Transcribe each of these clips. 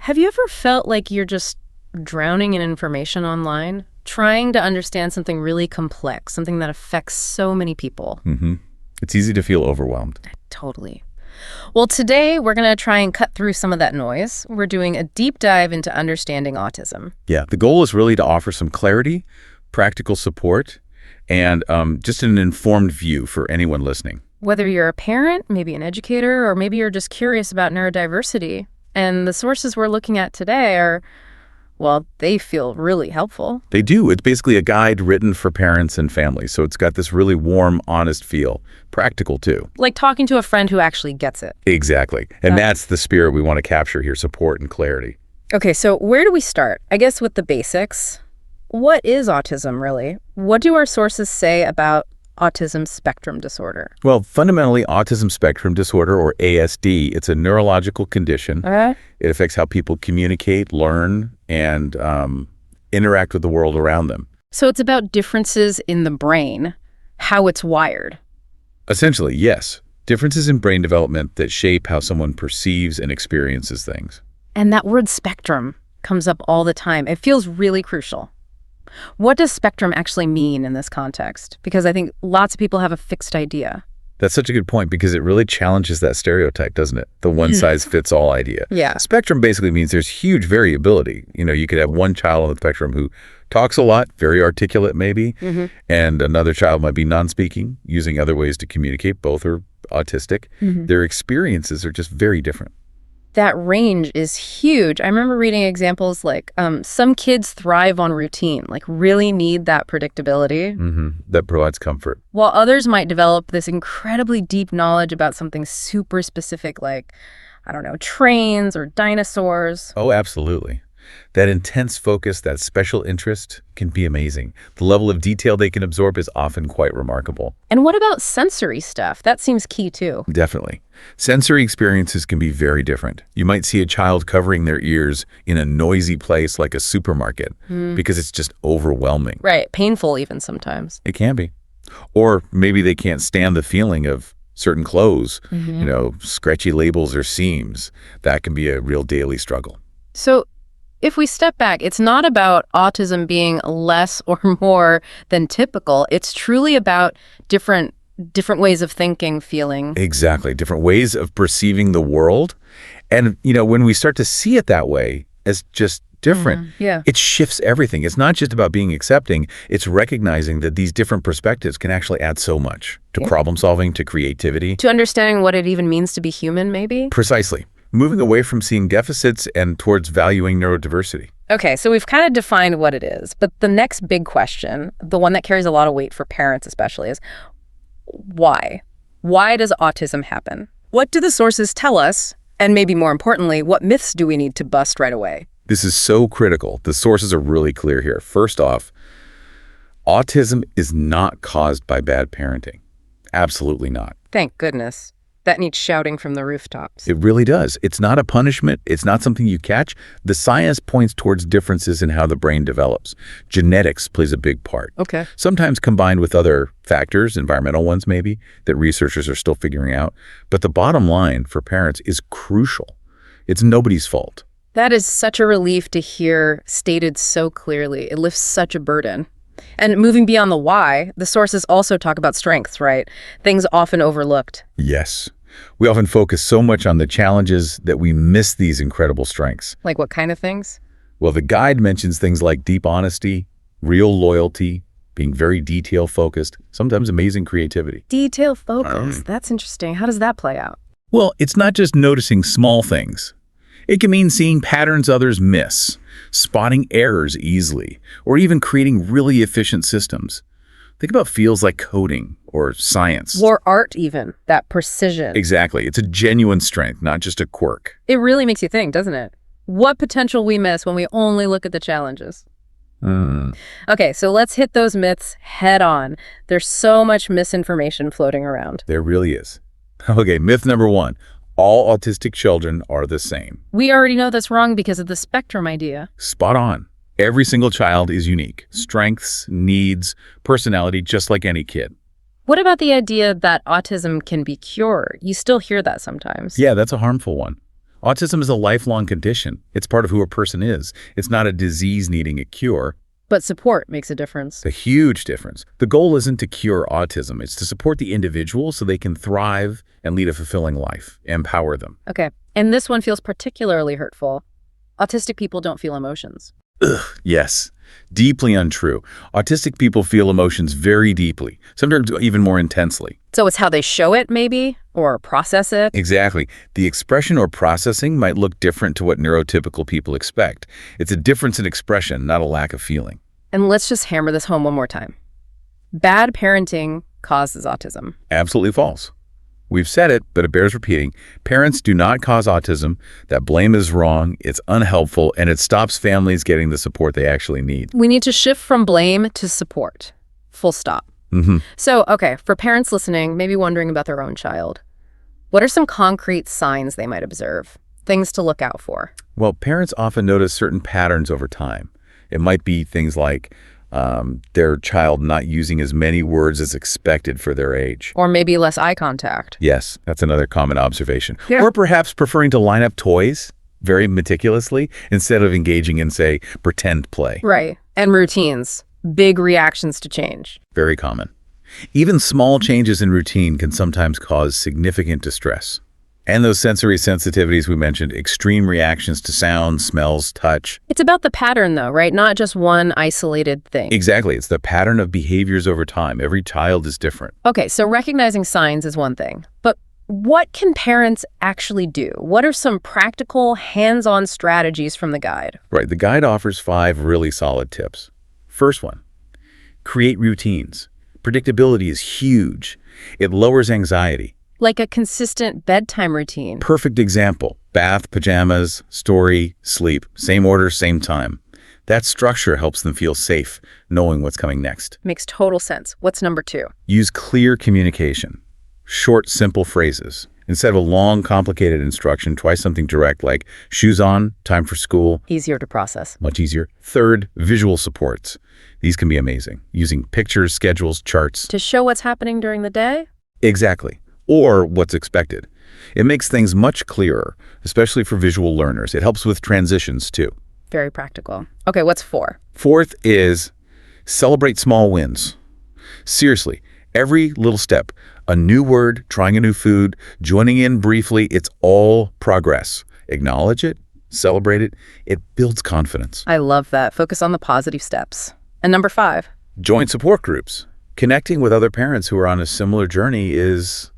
Have you ever felt like you're just drowning in information online, trying to understand something really complex, something that affects so many people? Mm-hmm. It's easy to feel overwhelmed. Totally. Well, today we're going to try and cut through some of that noise. We're doing a deep dive into understanding autism. Yeah, the goal is really to offer some clarity, practical support, and just an informed view for anyone listening. Whether you're a parent, maybe an educator, or maybe you're just curious about neurodiversity. And the sources we're looking at today are, well, they feel really helpful. They do. It's basically a guide written for parents and families. So it's got this really warm, honest feel. Practical, too. Like talking to a friend who actually gets it. Exactly. And that's the spirit we want to capture here, support and clarity. Okay, so where do we start? I guess with the basics. What is autism, really? What do our sources say about autism spectrum disorder? Well, fundamentally, autism spectrum disorder, or ASD, it's a neurological condition. It affects how people communicate, learn, and interact with the world around them. So it's about differences in the brain, how it's wired. Essentially, yes. Differences in brain development that shape how someone perceives and experiences things. And that word spectrum comes up all the time. It feels really crucial. What does spectrum actually mean in this context? Because I think lots of people have a fixed idea. That's such a good point because it really challenges that stereotype, doesn't it? The one-size-fits-all idea. Yeah. Spectrum basically means there's huge variability. You know, you could have one child on the spectrum who talks a lot, very articulate maybe, and another child might be non-speaking, using other ways to communicate. Both are autistic. Their experiences are just very different. That range is huge. I remember reading examples like some kids thrive on routine, like really need that predictability. That provides comfort. While others might develop this incredibly deep knowledge about something super specific like, I don't know, trains or dinosaurs. Oh, absolutely. That intense focus, that special interest can be amazing. The level of detail they can absorb is often quite remarkable. And what about sensory stuff? That seems key too. Definitely. Sensory experiences can be very different. You might see a child covering their ears in a noisy place like a supermarket because it's just overwhelming. Right. Painful even sometimes. It can be. Or maybe they can't stand the feeling of certain clothes, you know, scratchy labels or seams. That can be a real daily struggle. So if we step back, it's not about autism being less or more than typical. It's truly about different ways of thinking, feeling. Exactly. Different ways of perceiving the world. And, you know, when we start to see it that way as just different, it shifts everything. It's not just about being accepting. It's recognizing that these different perspectives can actually add so much to problem solving, to creativity. To understanding what it even means to be human, maybe? Precisely. Moving away from seeing deficits and towards valuing neurodiversity. Okay, so we've kind of defined what it is, but the next big question, the one that carries a lot of weight for parents especially, is why? Why does autism happen? What do the sources tell us? And maybe more importantly, what myths do we need to bust right away? This is so critical. The sources are really clear here. First off, autism is not caused by bad parenting. Absolutely not. Thank goodness. That needs shouting from the rooftops. It really does. It's not a punishment. It's not something you catch. The science points towards differences in how the brain develops. Genetics plays a big part. Okay. Sometimes combined with other factors, environmental ones maybe, that researchers are still figuring out. But the bottom line for parents is crucial. It's nobody's fault. That is such a relief to hear stated so clearly. It lifts such a burden. And moving beyond the why, the sources also talk about strengths, right? Things often overlooked. Yes. We often focus so much on the challenges that we miss these incredible strengths. Like what kind of things? Well, the guide mentions things like deep honesty, real loyalty, being very detail-focused, sometimes amazing creativity. Detail focus. That's interesting. How does that play out? Well, it's not just noticing small things. It can mean seeing patterns others miss, spotting errors easily, or even creating really efficient systems. Think about fields like coding or science. Or art even, that precision. Exactly. It's a genuine strength, not just a quirk. It really makes you think, doesn't it? What potential we miss when we only look at the challenges. Okay, so let's hit those myths head on. There's so much misinformation floating around. There really is. Okay, myth number one. All autistic children are the same. We already know that's wrong because of the spectrum idea. Spot on. Every single child is unique. Strengths, needs, personality, just like any kid. What about the idea that autism can be cured? You still hear that sometimes. Yeah, that's a harmful one. Autism is a lifelong condition. It's part of who a person is. It's not a disease needing a cure. But support makes a difference. A huge difference. The goal isn't to cure autism. It's to support the individual so they can thrive and lead a fulfilling life. Empower them. Okay. And this one feels particularly hurtful. Autistic people don't feel emotions. Ugh, yes. Deeply untrue. Autistic people feel emotions very deeply, sometimes even more intensely. So it's how they show it, maybe? Or process it? Exactly. The expression or processing might look different to what neurotypical people expect. It's a difference in expression, not a lack of feeling. And let's just hammer this home one more time. Bad parenting causes autism. Absolutely false. We've said it, but it bears repeating. Parents do not cause autism. That blame is wrong, it's unhelpful, and it stops families getting the support they actually need. We need to shift from blame to support. Full stop. So, okay, for parents listening, maybe wondering about their own child, what are some concrete signs they might observe? Things to look out for? Well, parents often notice certain patterns over time. It might be things like their child not using as many words as expected for their age. Or maybe less eye contact. Yes, that's another common observation. Yeah. Or perhaps preferring to line up toys very meticulously instead of engaging in, say, pretend play. Right. And routines. Big reactions to change. Very common. Even small changes in routine can sometimes cause significant distress. And those sensory sensitivities we mentioned, extreme reactions to sound, smells, touch. It's about the pattern, though, right? Not just one isolated thing. Exactly. It's the pattern of behaviors over time. Every child is different. Okay, so recognizing signs is one thing. But what can parents actually do? What are some practical, hands-on strategies from the guide? Right. The guide offers 5 really solid tips. First one, create routines. Predictability is huge. It lowers anxiety. Like a consistent bedtime routine. Perfect example. Bath, pajamas, story, sleep. Same order, same time. That structure helps them feel safe, knowing what's coming next. Makes total sense. What's number 2? Use clear communication. Short, simple phrases. Instead of a long, complicated instruction, try something direct like shoes on, time for school. Easier to process. Much easier. Third, visual supports. These can be amazing, using pictures, schedules, charts. To show what's happening during the day? Exactly. Or what's expected. It makes things much clearer, especially for visual learners. It helps with transitions, too. Very practical. Okay, what's 4? Fourth is celebrate small wins. Seriously, every little step, a new word, trying a new food, joining in briefly, it's all progress. Acknowledge it, celebrate it. It builds confidence. I love that. Focus on the positive steps. And number 5? Join support groups. Connecting with other parents who are on a similar journey is,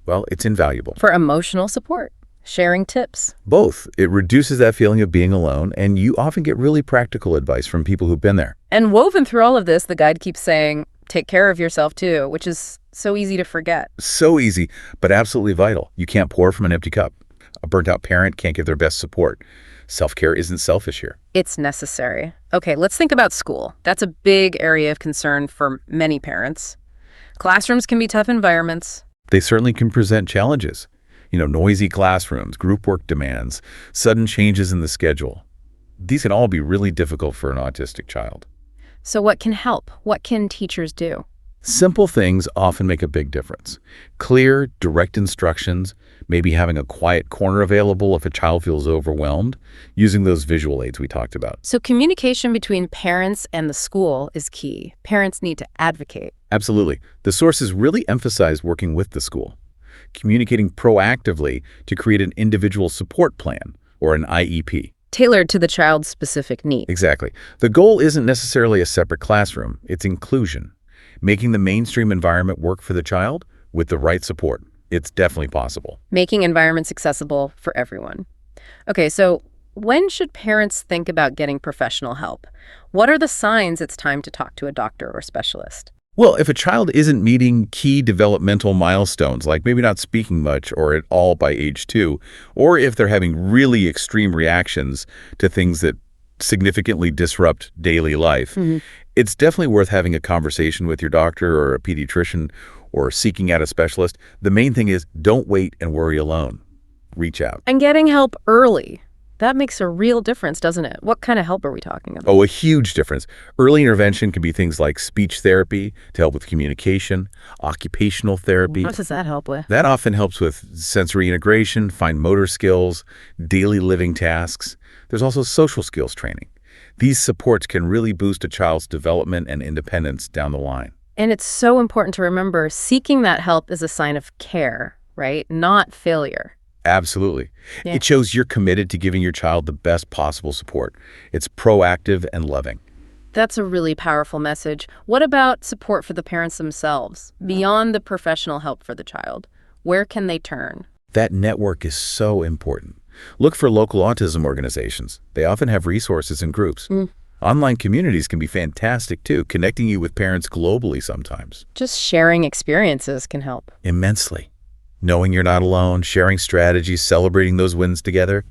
well, it's invaluable. For emotional support. Sharing tips. Both. It reduces that feeling of being alone, and you often get really practical advice from people who've been there. And woven through all of this, the guide keeps saying, take care of yourself too, which is so easy to forget. So easy, but absolutely vital. You can't pour from an empty cup. A burnt-out parent can't give their best support. Self-care isn't selfish here. It's necessary. Okay, let's think about school. That's a big area of concern for many parents. Classrooms can be tough environments. They certainly can present challenges. Noisy classrooms, group work demands, sudden changes in the schedule. These can all be really difficult for an autistic child. So what can help? What can teachers do? Simple things often make a big difference. Clear, direct instructions, maybe having a quiet corner available if a child feels overwhelmed, using those visual aids we talked about. So communication between parents and the school is key. Parents need to advocate. Absolutely. The sources really emphasize working with the school, communicating proactively to create an individual support plan or an IEP. Tailored to the child's specific needs. Exactly. The goal isn't necessarily a separate classroom. It's inclusion. Making the mainstream environment work for the child with the right support. It's definitely possible. Making environments accessible for everyone. Okay, so when should parents think about getting professional help? What are the signs it's time to talk to a doctor or specialist? Well, if a child isn't meeting key developmental milestones, like maybe not speaking much or at all by age 2, or if they're having really extreme reactions to things that significantly disrupt daily life, it's definitely worth having a conversation with your doctor or a pediatrician or seeking out a specialist. The main thing is don't wait and worry alone. Reach out. And getting help early. That makes a real difference, doesn't it? What kind of help are we talking about? Oh, a huge difference. Early intervention can be things like speech therapy to help with communication, occupational therapy. What does that help with? That often helps with sensory integration, fine motor skills, daily living tasks. There's also social skills training. These supports can really boost a child's development and independence down the line. And it's so important to remember seeking that help is a sign of care, right? Not failure. Absolutely. Yeah. It shows you're committed to giving your child the best possible support. It's proactive and loving. That's a really powerful message. What about support for the parents themselves? Beyond the professional help for the child, where can they turn? That network is so important. Look for local autism organizations. They often have resources and groups. Online communities can be fantastic too, connecting you with parents globally sometimes. Just sharing experiences can help. Immensely. Knowing you're not alone, sharing strategies, celebrating those wins together,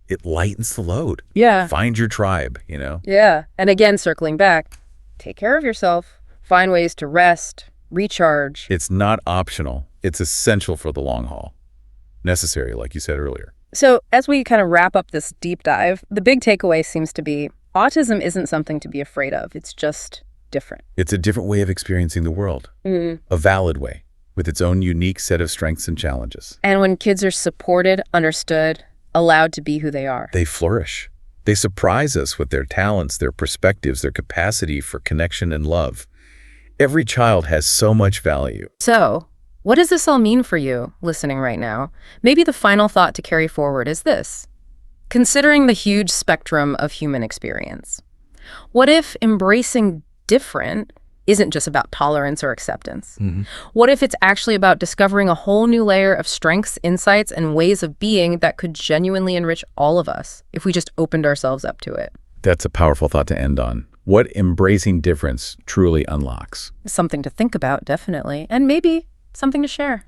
it lightens the load. Yeah. Find your tribe, you know? Yeah. And again, circling back, take care of yourself. Find ways to rest, recharge. It's not optional. It's essential for the long haul. Necessary, like you said earlier. So as we kind of wrap up this deep dive, the big takeaway seems to be autism isn't something to be afraid of. It's just different. It's a different way of experiencing the world. A valid way, with its own unique set of strengths and challenges. And when kids are supported, understood, allowed to be who they are, They flourish. They surprise us with their talents, their perspectives, their capacity for connection and love. Every child has so much value. So, what does this all mean for you, listening right now? Maybe the final thought to carry forward is this. Considering the huge spectrum of human experience, what if embracing different isn't just about tolerance or acceptance? What if it's actually about discovering a whole new layer of strengths, insights, and ways of being that could genuinely enrich all of us if we just opened ourselves up to it? That's a powerful thought to end on. What embracing difference truly unlocks. Something to think about, definitely, and maybe something to share.